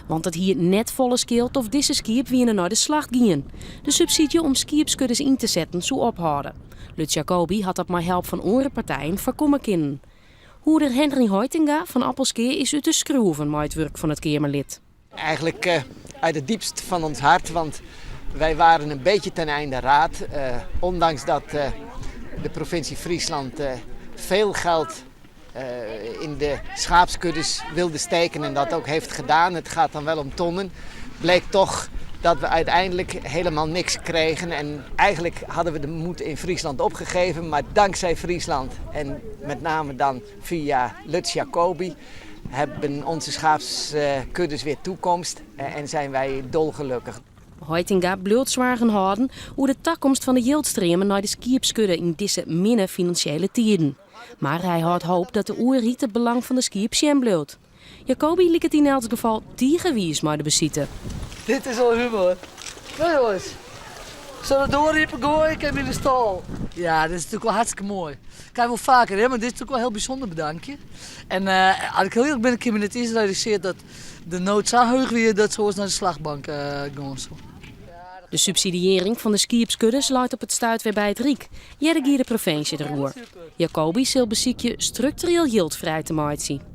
Want het hier net volle scheelt of deze skip weer naar de slacht gingen. De subsidie om skipskuddes in te zetten zou ophouden. Lutz Jacobi had dat met hulp van andere partijen voorkomen kunnen. Hoeder Henry Hoitinga van Appelskeer is uit de schroeven met het werk van het Kamerlid. Eigenlijk uit het diepst van ons hart, want wij waren een beetje ten einde raad. Ondanks dat de provincie Friesland veel geld in de schaapskuddes wilde steken en dat ook heeft gedaan. Het gaat dan wel om tonnen. Bleek toch dat we uiteindelijk helemaal niks kregen. En eigenlijk hadden we de moed in Friesland opgegeven. Maar dankzij Friesland en met name dan via Lutz Jacobi hebben onze schaapskuddes weer toekomst en zijn wij dolgelukkig. Hoitinga bleef zwaar houden hoe de toekomst van de yieldstreamen naar de skipskudde in deze minder financiële tijden. Maar hij had hoop dat de oerriet het belang van de skip zien bleef. Jacobi liet het in elk geval tegenwies maar de bezitten. Dit is al humor. Nou jongens, zullen we doorriepen gooien? Ik heb in de stal. Ja, dit is natuurlijk wel hartstikke mooi. Kijk wel vaker, hè? Maar dit is natuurlijk wel een heel bijzonder bedankje. En als ik heel eerlijk ben, ik heb me net eens gerealiseerd dat de nood zo hoog weer dat ze ons naar de slagbank gaan. De subsidiëring van de skipskudde sluit op het stuit weer bij het Riek. Jerry de provincie de roer. Jacobi zal beziekje structureel yieldvrij te maken.